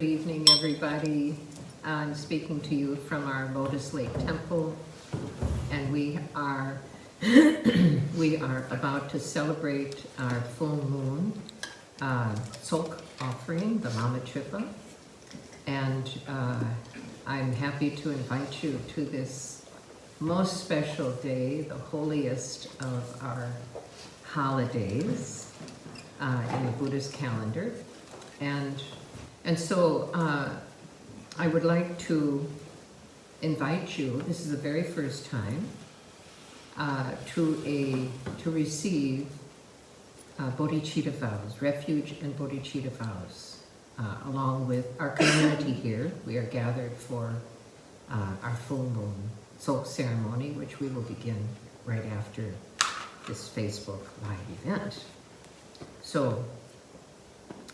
Good evening, everybody. I'm speaking to you from our Lotus Lake Temple, and we are about to celebrate our full moon Sok offering, the Lama Tripa, and I'm happy to invite you to this most special day, the holiest of our holidays in the Buddhist calendar, and so I would like to invite you, this is the very first time, to receive Bodhichitta Vows, Refuge and Bodhichitta Vows, along with our community here. We are gathered for our full moon Sok ceremony, which we will begin right after this Facebook Live event. So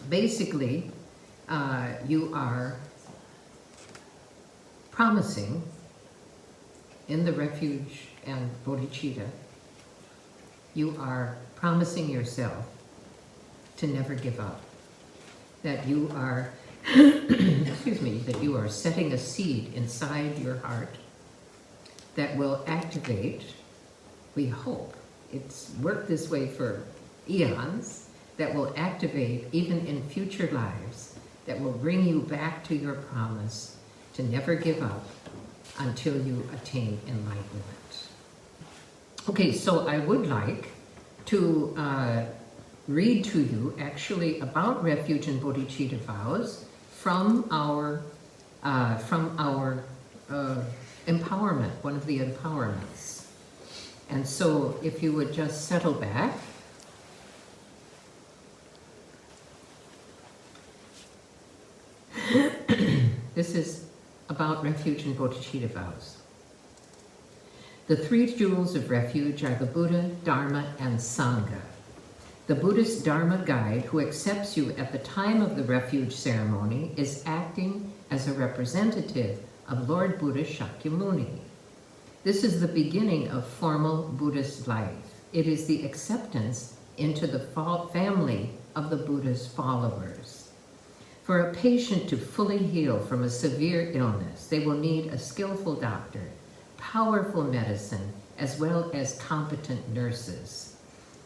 basically, you are promising in the Refuge and Bodhicitta, you are promising yourself to never give up, that you are, excuse me, that you are setting a seed inside your heart that will activate, we hope, it's worked this way for eons, that will activate even in future lives, that will bring you back to your promise to never give up until you attain enlightenment. Okay, so I would like to read to you actually about Refuge and Bodhicitta Vows from our empowerment, one of the empowerments. And so if you would just settle back. This is about Refuge and Bodhicitta Vows. The three jewels of refuge are the Buddha, Dharma, and Sangha. The Buddhist Dharma guide who accepts you at the time of the refuge ceremony is acting as a representative of Lord Buddha Shakyamuni. This is the beginning of formal Buddhist life. It is the acceptance into the family of the Buddha's followers. For a patient to fully heal from a severe illness, they will need a skillful doctor, powerful medicine, as well as competent nurses.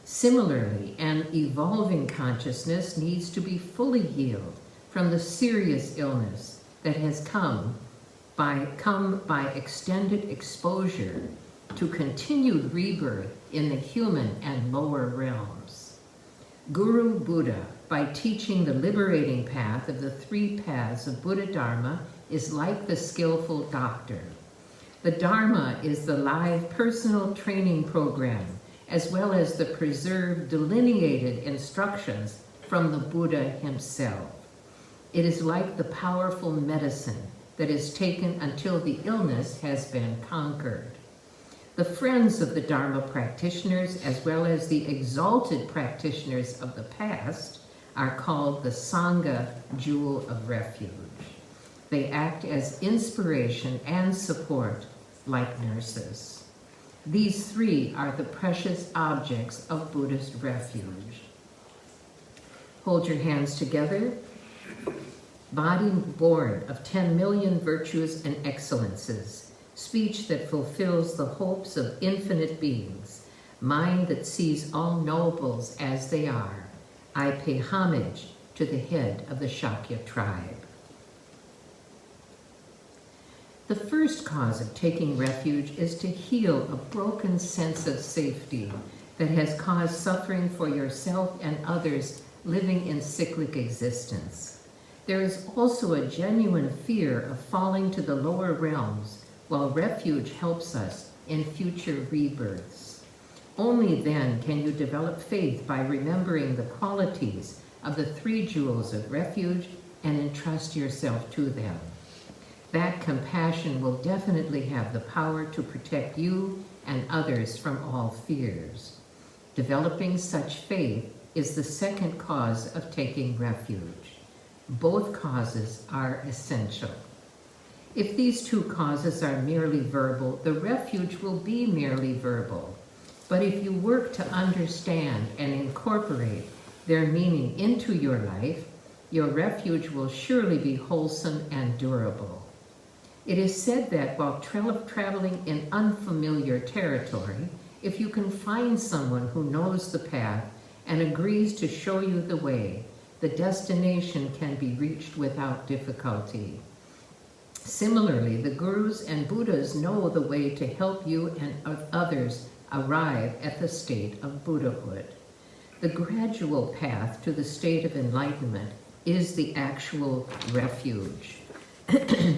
Similarly, an evolving consciousness needs to be fully healed from the serious illness that has come by extended exposure to continued rebirth in the human and lower realms. Guru Buddha, by teaching the liberating path of the three paths of Buddha Dharma, is like the skillful doctor. The Dharma is the live personal training program, as well as the preserved delineated instructions from the Buddha himself. It is like the powerful medicine that is taken until the illness has been conquered. The friends of the Dharma practitioners, as well as the exalted practitioners of the past, are called the Sangha Jewel of Refuge. They act as inspiration and support like nurses. These three are the precious objects of Buddhist refuge. Hold your hands together. Body born of 10 million virtues and excellences, speech that fulfills the hopes of infinite beings, mind that sees all nobles as they are, I pay homage to the head of the Shakya tribe. The first cause of taking refuge is to heal a broken sense of safety that has caused suffering for yourself and others living in cyclic existence. There is also a genuine fear of falling to the lower realms, while refuge helps us in future rebirths. Only then can you develop faith by remembering the qualities of the three jewels of refuge and entrust yourself to them. That compassion will definitely have the power to protect you and others from all fears. Developing such faith is the second cause of taking refuge. Both causes are essential. If these two causes are merely verbal, the refuge will be merely verbal. But if you work to understand and incorporate their meaning into your life, your refuge will surely be wholesome and durable. It is said that while traveling in unfamiliar territory, if you can find someone who knows the path and agrees to show you the way, the destination can be reached without difficulty. Similarly, the gurus and Buddhas know the way to help you and others arrive at the state of Buddhahood. The gradual path to the state of enlightenment is the actual refuge.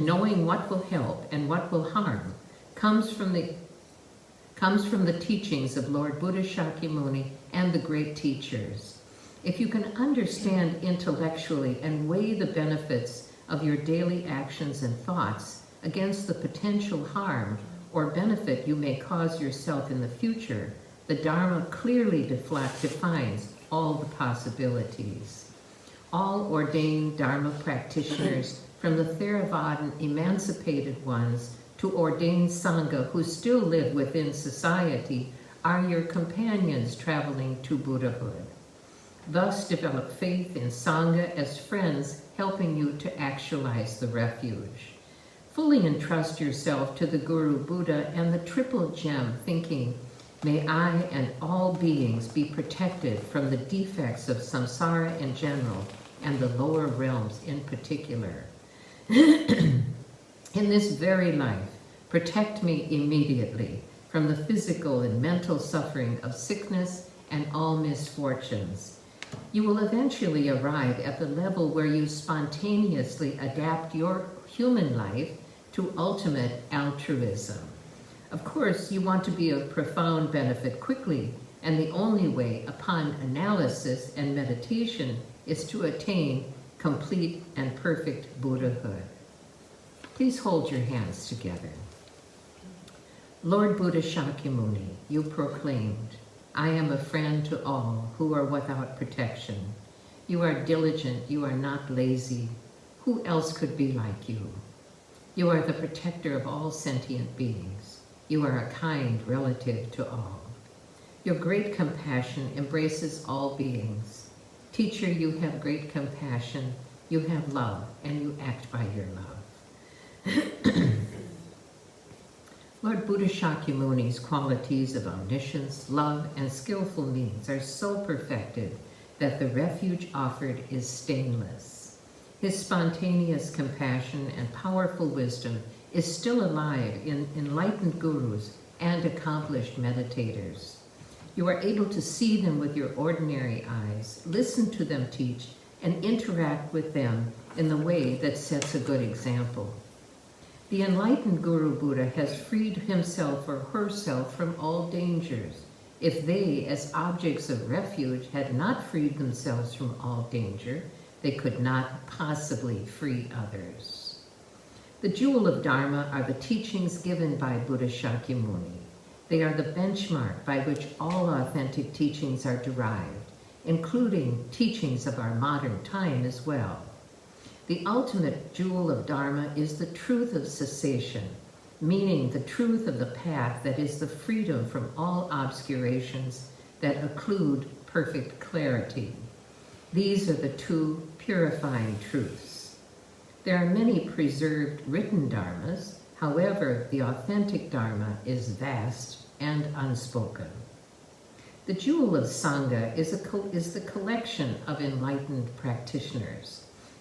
Knowing what will help and what will harm comes from the teachings of Lord Buddha Shakyamuni and the great teachers. If you can understand intellectually and weigh the benefits of your daily actions and thoughts against the potential harm or benefit you may cause yourself in the future, the Dharma clearly defines all the possibilities. All ordained Dharma practitioners, from the Theravadan emancipated ones to ordained Sangha who still live within society, are your companions traveling to Buddhahood. Thus develop faith in Sangha as friends helping you to actualize the refuge. Fully entrust yourself to the Guru Buddha and the Triple Gem, thinking, may I and all beings be protected from the defects of samsara in general and the lower realms in particular. In this very life, protect me immediately from the physical and mental suffering of sickness and all misfortunes. You will eventually arrive at the level where you spontaneously adapt your human life to ultimate altruism. Of course, you want to be of profound benefit quickly, and the only way, upon analysis and meditation, is to attain complete and perfect Buddhahood. Please hold your hands together. Lord Buddha Shakyamuni, you proclaimed, I am a friend to all who are without protection. You are diligent, you are not lazy. Who else could be like you? You are the protector of all sentient beings. You are a kind relative to all. Your great compassion embraces all beings. Teacher, you have great compassion, you have love, and you act by your love. Lord Buddha Shakyamuni's qualities of omniscience, love, and skillful means are so perfected that the refuge offered is stainless. His spontaneous compassion and powerful wisdom is still alive in enlightened gurus and accomplished meditators. You are able to see them with your ordinary eyes, listen to them teach, and interact with them in the way that sets a good example. The enlightened Guru Buddha has freed himself or herself from all dangers. If they, as objects of refuge, had not freed themselves from all danger, they could not possibly free others. The jewel of Dharma are the teachings given by Buddha Shakyamuni. They are the benchmark by which all authentic teachings are derived, including teachings of our modern time as well. The ultimate jewel of Dharma is the truth of cessation, meaning the truth of the path that is the freedom from all obscurations that occlude perfect clarity. These are the two purifying truths. There are many preserved written dharmas, however, the authentic Dharma is vast and unspoken. The jewel of Sangha is the collection of enlightened practitioners.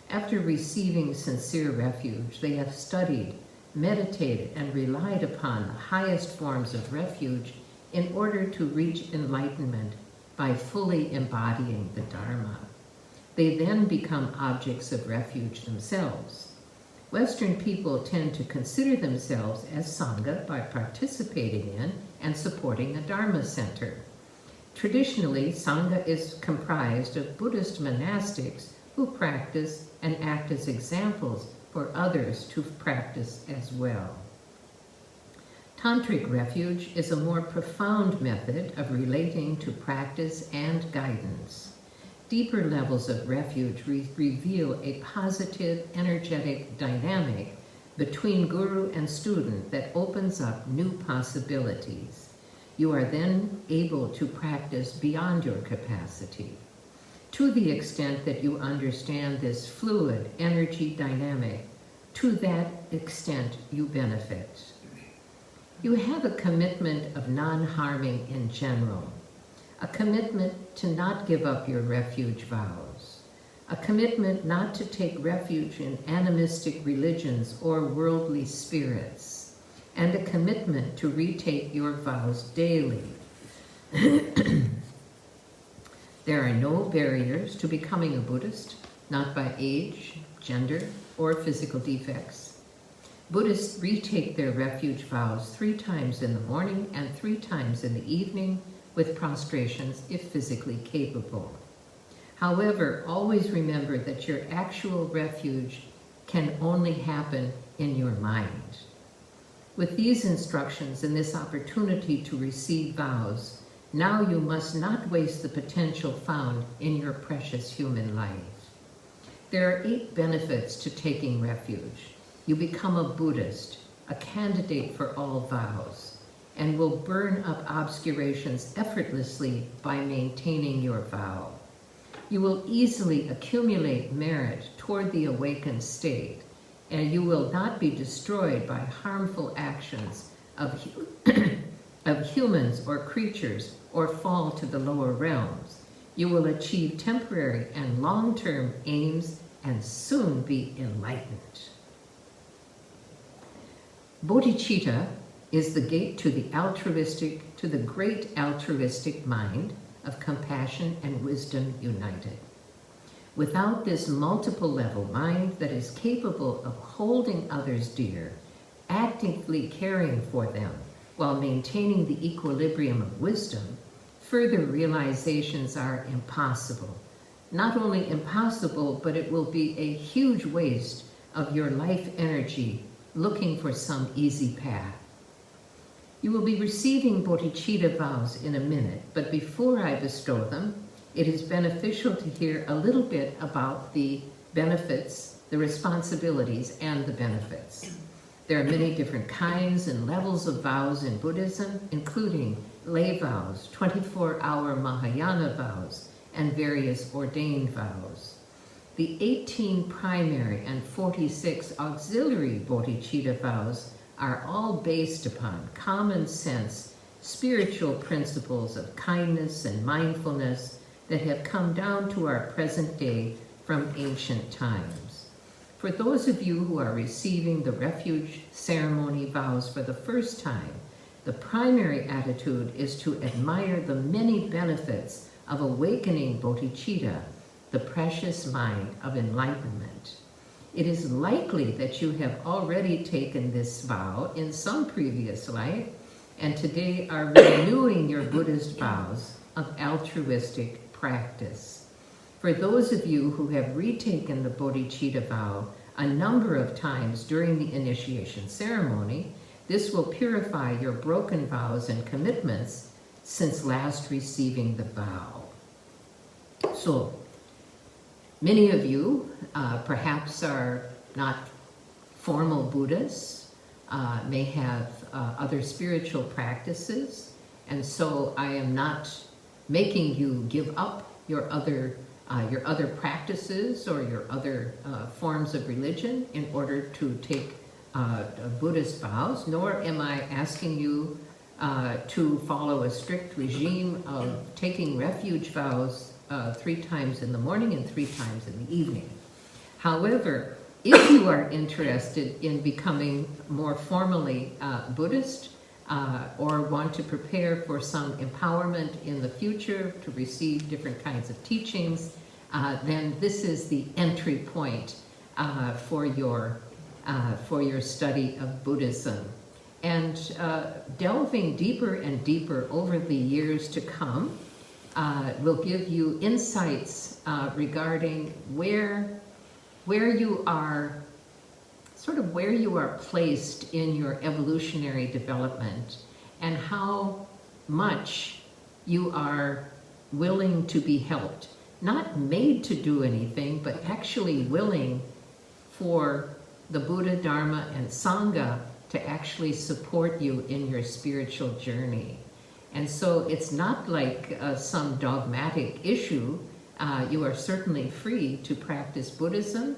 After receiving sincere refuge, they have studied, meditated, and relied upon the highest forms of refuge in order to reach enlightenment by fully embodying the Dharma. They then become objects of refuge themselves. Western people tend to consider themselves as Sangha by participating in and supporting a Dharma center. Traditionally, Sangha is comprised of Buddhist monastics who practice and act as examples for others to practice as well. Tantric Refuge is a more profound method of relating to practice and guidance. Deeper levels of refuge reveal a positive, energetic dynamic between guru and student that opens up new possibilities. You are then able to practice beyond your capacity. To the extent that you understand this fluid energy dynamic, to that extent you benefit. You have a commitment of non-harming in general, a commitment to not give up your refuge vows, a commitment not to take refuge in animistic religions or worldly spirits, and a commitment to retake your vows daily. There are no barriers to becoming a Buddhist, not by age, gender, or physical defects. Buddhists retake their refuge vows 3 times in the morning and 3 times in the evening with prostrations if physically capable. However, always remember that your actual refuge can only happen in your mind. With these instructions and this opportunity to receive vows, now you must not waste the potential found in your precious human life. There are 8 benefits to taking refuge. You become a Buddhist, a candidate for all vows, and will burn up obscurations effortlessly by maintaining your vow. You will easily accumulate merit toward the awakened state, and you will not be destroyed by harmful actions of humans or creatures, or fall to the lower realms. You will achieve temporary and long-term aims and soon be enlightened. Bodhicitta is the gate to the great altruistic mind of compassion and wisdom united. Without this multiple level mind that is capable of holding others dear, actively caring for them, while maintaining the equilibrium of wisdom, further realizations are impossible. Not only impossible, but it will be a huge waste of your life energy looking for some easy path. You will be receiving bodhicitta vows in a minute, but before I bestow them, it is beneficial to hear a little bit about the benefits, the responsibilities, and the benefits. There are many different kinds and levels of vows in Buddhism, including lay vows, 24-hour Mahayana vows, and various ordained vows. The 18 primary and 46 auxiliary bodhicitta vows are all based upon common sense, spiritual principles of kindness and mindfulness that have come down to our present day from ancient times. For those of you who are receiving the refuge ceremony vows for the first time, the primary attitude is to admire the many benefits of awakening bodhicitta, the precious mind of enlightenment. It is likely that you have already taken this vow in some previous life, and today are renewing your Buddhist vows of altruistic practice. For those of you who have retaken the bodhicitta vow a number of times during the initiation ceremony, this will purify your broken vows and commitments since last receiving the vow. So, many of you perhaps are not formal Buddhists, may have other spiritual practices, and so I am not making you give up your other practices or your other forms of religion in order to take Buddhist vows, nor am I asking you to follow a strict regime of taking refuge vows 3 times in the morning and 3 times in the evening. However, if you are interested in becoming more formally Buddhist or want to prepare for some empowerment in the future to receive different kinds of teachings, then this is the entry point for your study of Buddhism. And delving deeper and deeper over the years to come will give you insights regarding where you are, sort of where you are placed in your evolutionary development, and how much you are willing to be helped. Not made to do anything, but actually willing for the Buddha, Dharma, and Sangha to actually support you in your spiritual journey. And so it's not like some dogmatic issue. You are certainly free to practice Buddhism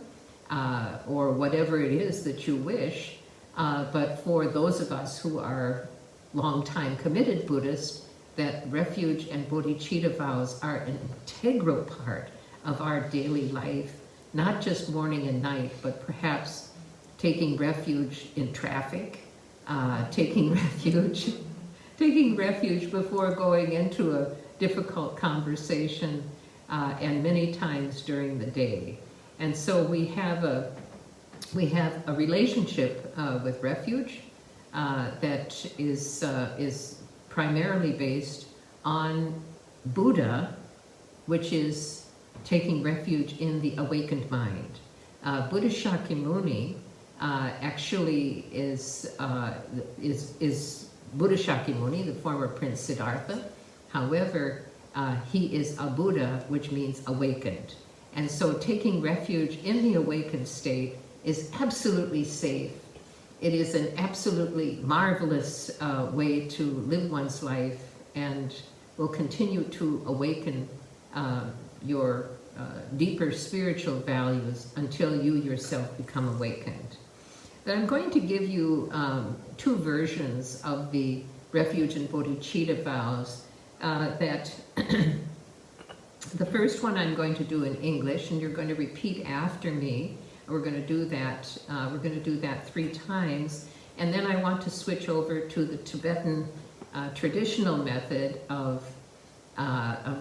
or whatever it is that you wish. But for those of us who are long-time committed Buddhists, that refuge and bodhicitta vows are an integral part of our daily life, not just morning and night, but perhaps taking refuge in traffic, taking refuge before going into a difficult conversation, and many times during the day. And so we have a relationship with refuge that is primarily based on Buddha, which is taking refuge in the awakened mind. Buddha Shakyamuni actually is Buddha Shakyamuni, the former Prince Siddhartha. However, he is a Buddha, which means awakened. And so taking refuge in the awakened state is absolutely safe. It is an absolutely marvelous way to live one's life, and will continue to awaken your deeper spiritual values until you yourself become awakened. But I'm going to give you two versions of the Refuge and Bodhicitta vows that the first one I'm going to do in English, and you're going to repeat after me. We're going to do that. We're going to do that 3 times, and then I want to switch over to the Tibetan traditional method of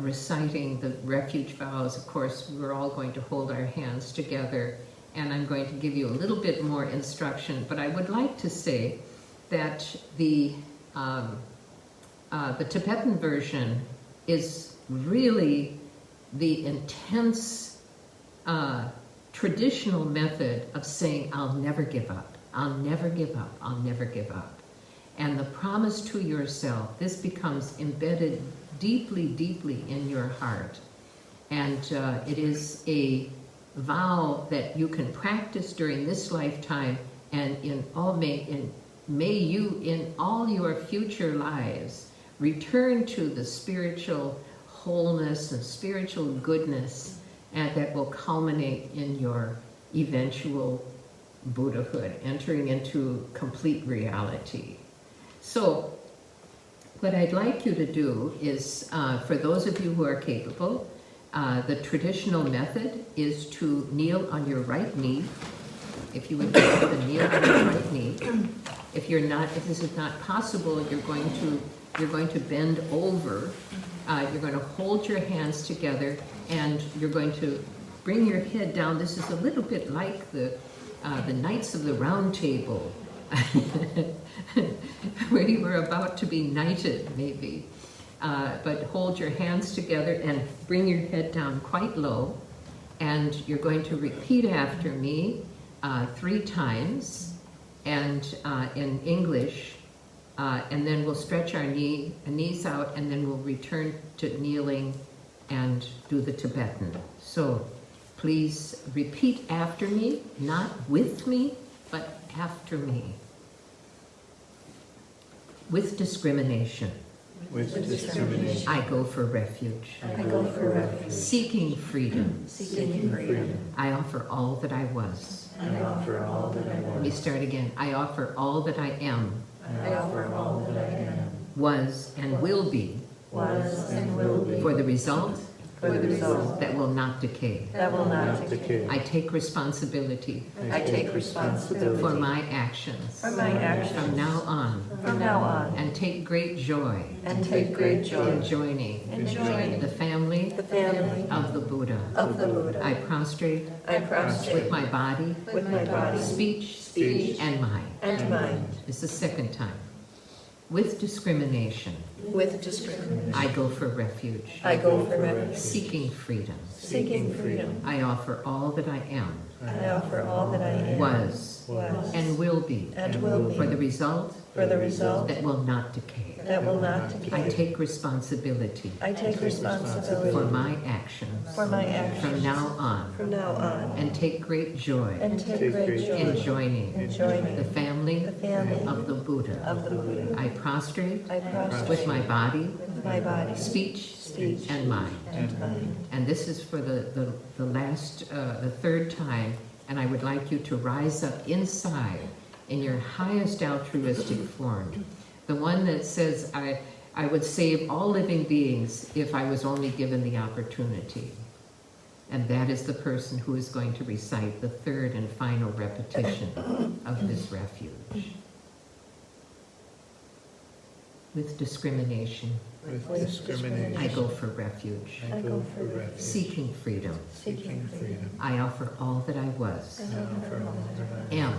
reciting the refuge vows. Of course, we're all going to hold our hands together, and I'm going to give you a little bit more instruction. But I would like to say that the Tibetan version is really the intense traditional method of saying, I'll never give up, I'll never give up, I'll never give up. And the promise to yourself, this becomes embedded deeply, deeply in your heart. And it is a vow that you can practice during this lifetime, and may you in all your future lives return to the spiritual wholeness and spiritual goodness, and that will culminate in your eventual Buddhahood, entering into complete reality. So what I'd like you to do is, for those of you who are capable, the traditional method is to kneel on your right knee. If you would be able to kneel on your right knee. If this is not possible, you're going to bend over. You're going to hold your hands together, and you're going to bring your head down. This is a little bit like the Knights of the Round Table, where you were about to be knighted, maybe. But hold your hands together and bring your head down quite low, and you're going to repeat after me 3 times, and in English. And then we'll stretch our knees out, and then we'll return to kneeling and do the Tibetan. So please repeat after me, not with me, but after me. With discrimination. With discrimination. I go for refuge. I go for refuge. Seeking freedom. Seeking freedom. I offer all that I was. I offer all that I Let me was. start again. I offer all that I am. I offer all that I am. Was and will be. Was and will be. For the result. For the result. That will not decay. That will not decay. I take responsibility. I take responsibility. For my actions. For my actions. From now on. From now on. And take great joy. And take great joy. In joining. In joining. The family. The family. Of the Buddha. Of the Buddha. I prostrate. I prostrate. With my body. With my body. Speech. Speech. And mind. And mind. It's the second time. With discrimination. With discrimination. I go for refuge. I go for refuge. Seeking freedom. Seeking freedom. I offer all that I am. I offer all that I am. Was. Was. And will be. And will be. For the result. For the result. That will not decay. that will not I decay. take responsibility I take for responsibility my actions for my from actions now on, from now on, and take great joy and take great in joy joining in joining the family the family of the Buddha. of the Buddha. I prostrate I prostrate with my body, with my body, speech, speech, and mind. and mind. And this is for the last, the third time, and I would like you to rise up inside in your highest altruistic form. The one that says, I would save all living beings if I was only given the opportunity. And that is the person who is going to recite the third and final repetition of this refuge. With discrimination, With discrimination, I go for refuge. I go for refuge. Seeking freedom, Seeking freedom. I offer all that I was, And offer all that I am,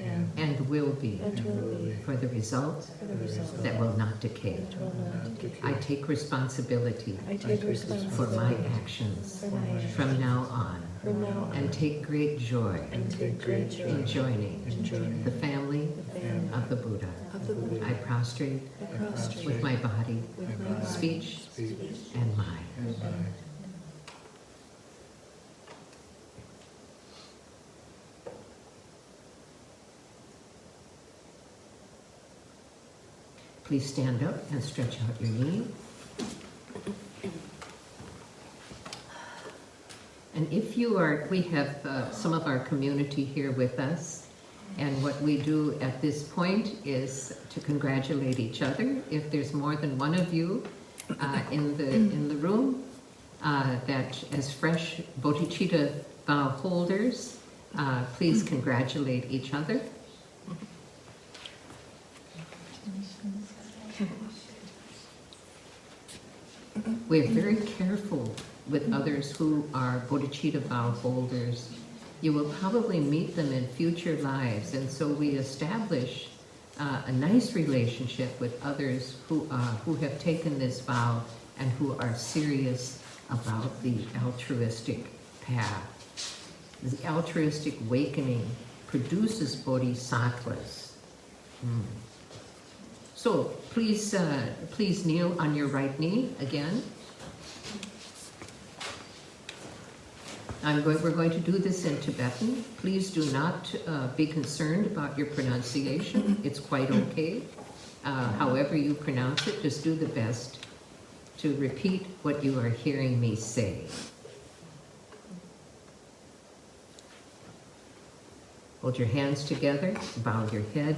am and will be, and will be for the result for the result that will not decay. that will not decay. I take responsibility I take for responsibility my actions for my actions from now on, from now on, and take great joy and take great joy in joining Enjoying the family the family of the Buddha. of the Buddha. I prostrate I prostrate with my body, with my body, speech, speech, and mind. and mind. Please stand up and stretch out your knee. And if you are, we have some of our community here with us, and what we do at this point is to congratulate each other. If there's more than one of you in the room, that as fresh Bodhichitta vow holders, please congratulate each other. We're very careful with others who are Bodhichitta vow holders. You will probably meet them in future lives, and so we establish a nice relationship with others who have taken this vow and who are serious about the altruistic path. The altruistic awakening produces bodhisattvas. So please kneel on your right knee again. We're going to do this in Tibetan. Please do not be concerned about your pronunciation. It's quite okay. However you pronounce it, just do the best to repeat what you are hearing me say. Hold your hands together, bow your head.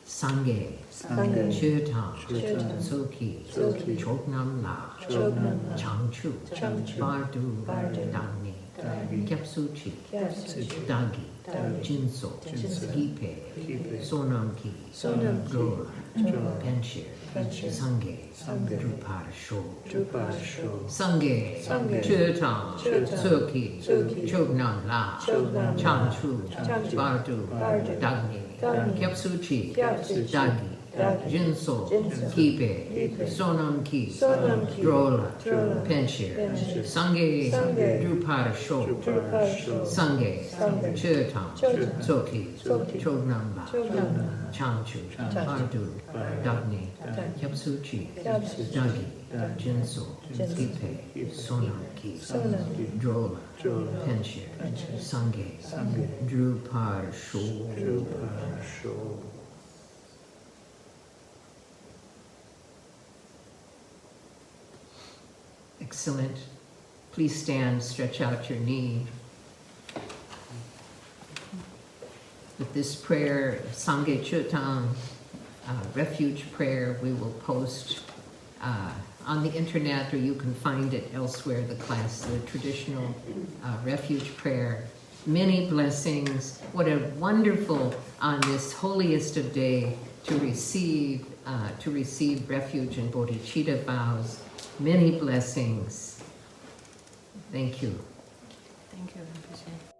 Sangha, Sangha, Chötang, Chötang, Soki, Soki, Chognam La, Chognam La, Changchu, Changchu, Bardu, Bardu, Dangni, Dangni, Kyapsuchi, Kyapsuchi, Dagi, Dagi, Jinso, Jinso, Gipe, Gipe, Sonamki, Sonamki, Drola, Drola, Penshir, Penshir, Sangha, Sangha, Drupara Sho, Drupara Sho, Sangha, Sangha, Chötang, Chötang, Soki, Soki, Chognam La, Chognam La, Changchu, Changchu, Bardu, Bardu, Dagni, Dagni, Kyapsuchi, Kyapsuchi, Dagi, Dagi, Jinso, Jinso, Kipe, Kipe, Sonamki, Sonamki, Drola, Drola, Penshir, Penshir, Sangha, Sangha, Drupara Sho, Drupara Sho, Sangha, Sangha, Chötang, Chötang, Soki, Soki, Chognamba, Chognam La, Changchu, Bardu, Dagni, Dagni, Kyapsuchi, Kyapsuchi, Dagi, Dagi, Jinso, Jinso, Kipe, Sonamki, Sonamki, Drola, Drola, Penshir, Penshir, Sangha, Sangha, Drupara Sho. Drupara Sho. Excellent. Please stand, stretch out your knee. With this prayer, Sangha Chötang, Refuge Prayer, we will post on the internet, or you can find it elsewhere, the class, the traditional Refuge Prayer. Many blessings. What a wonderful, on this holiest of day, to receive refuge and bodhicitta vows. Many blessings. Thank you. Thank you, Rinpoche.